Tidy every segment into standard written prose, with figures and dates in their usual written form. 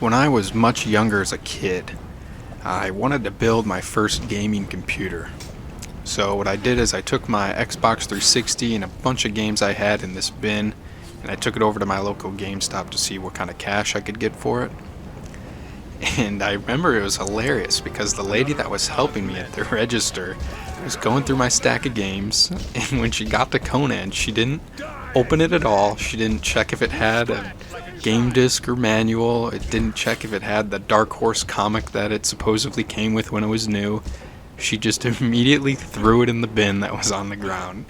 When I was much younger as a kid, I wanted to build my first gaming computer. So what I did is I took my Xbox 360 and a bunch of games I had in this bin, and I took it over to my local GameStop to see what kind of cash I could get for it. And I remember it was hilarious because the lady that was helping me at the register was going through my stack of games, and when she got to Conan, she didn't open it at all. She didn't check if it had a game disc or manual. It didn't check if it had the Dark Horse comic that it supposedly came with when it was new. She just immediately threw it in the bin that was on the ground.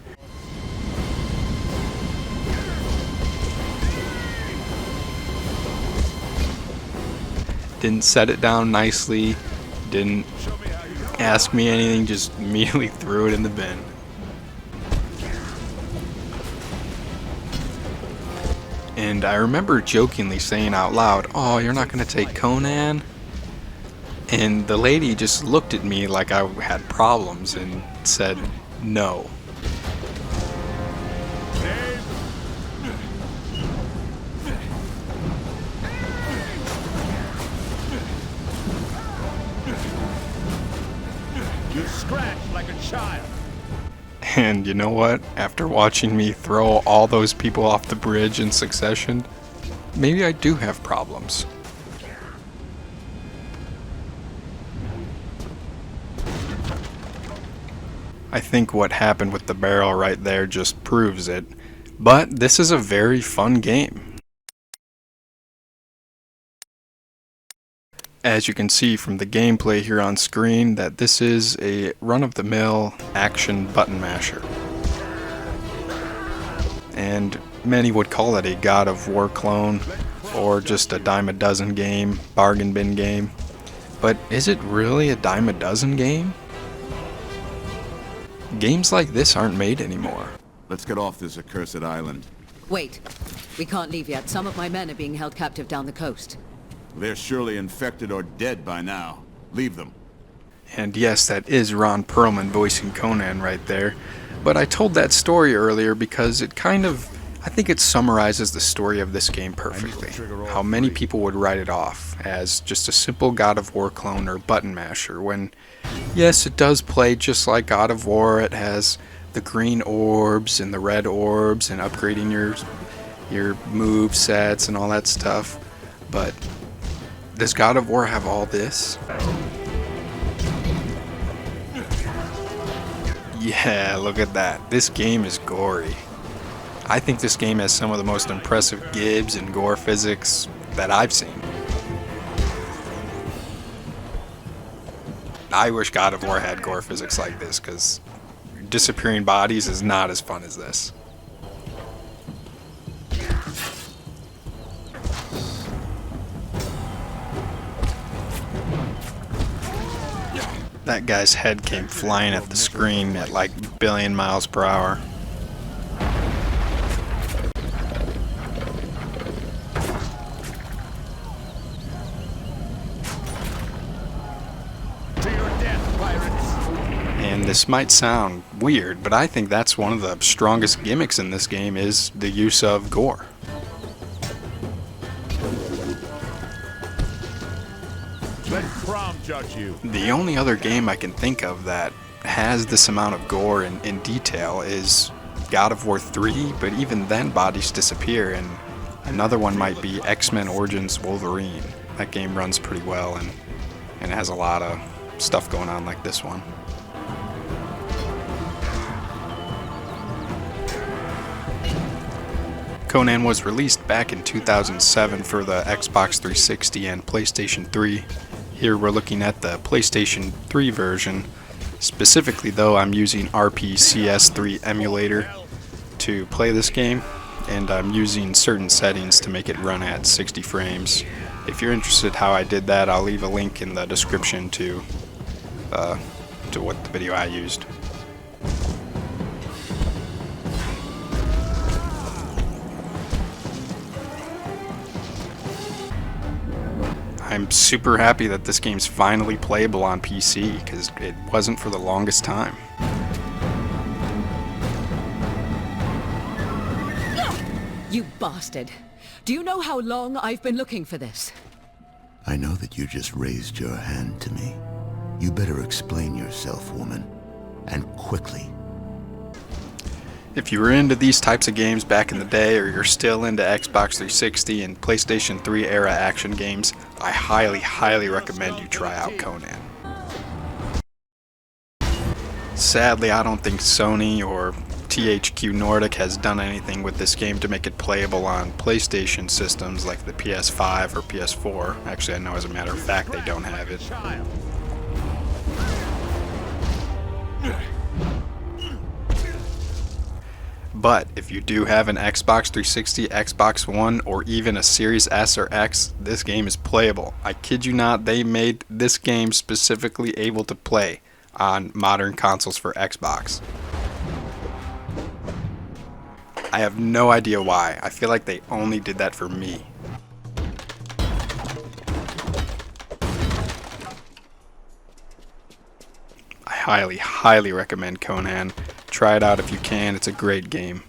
Didn't set it down nicely, didn't ask me anything, just immediately threw it in the bin. And I remember jokingly saying out loud, "Oh, you're not going to take Conan?" And the lady just looked at me like I had problems and said, "No." You scratched like a child. And you know what? After watching me throw all those people off the bridge in succession, maybe I do have problems. I think what happened with the barrel right there just proves it. But this is a very fun game. As you can see from the gameplay here on screen, that this is a run-of-the-mill action button masher. And many would call it a God of War clone, or just a dime a dozen game, bargain bin game. But is it really a dime a dozen game? Games like this aren't made anymore. Let's get off this accursed island. Wait. We can't leave yet. Some of my men are being held captive down the coast. They're surely infected or dead by now. Leave them. And yes, that is Ron Perlman voicing Conan right there. But I told that story earlier because it I think it summarizes the story of this game perfectly. How many people would write it off as just a simple God of War clone or button masher, when yes, it does play just like God of War. It has the green orbs and the red orbs and upgrading your move sets and all that stuff. But does God of War have all this? Yeah, look at that. This game is gory. I think this game has some of the most impressive gibs and gore physics that I've seen. I wish God of War had gore physics like this, because disappearing bodies is not as fun as this. That guy's head came flying at the screen at like a billion miles per hour. To your death, pirates. And this might sound weird, but I think that's one of the strongest gimmicks in this game is the use of gore. Let prom judge you. The only other game I can think of that has this amount of gore and detail is God of War 3, but even then bodies disappear, and another one might be X-Men Origins Wolverine. That game runs pretty well and has a lot of stuff going on like this one. Conan was released back in 2007 for the Xbox 360 and PlayStation 3. Here we're looking at the PlayStation 3 version. Specifically though, I'm using RPCS3 emulator to play this game, and I'm using certain settings to make it run at 60 frames. If you're interested how I did that, I'll leave a link in the description to what the video I used. I'm super happy that this game's finally playable on PC, because it wasn't for the longest time. You bastard! Do you know how long I've been looking for this? I know that you just raised your hand to me. You better explain yourself, woman. And quickly. If you were into these types of games back in the day, or you're still into Xbox 360 and PlayStation 3 era action games, I highly recommend you try out Conan. Sadly, I don't think Sony or THQ Nordic has done anything with this game to make it playable on PlayStation systems like the PS5 or PS4. Actually, I know as a matter of fact they don't have it. But if you do have an Xbox 360, Xbox One, or even a Series S or X, this game is playable. I kid you not, they made this game specifically able to play on modern consoles for Xbox. I have no idea why. I feel like they only did that for me. I highly recommend Conan. Try it out if you can. It's a great game.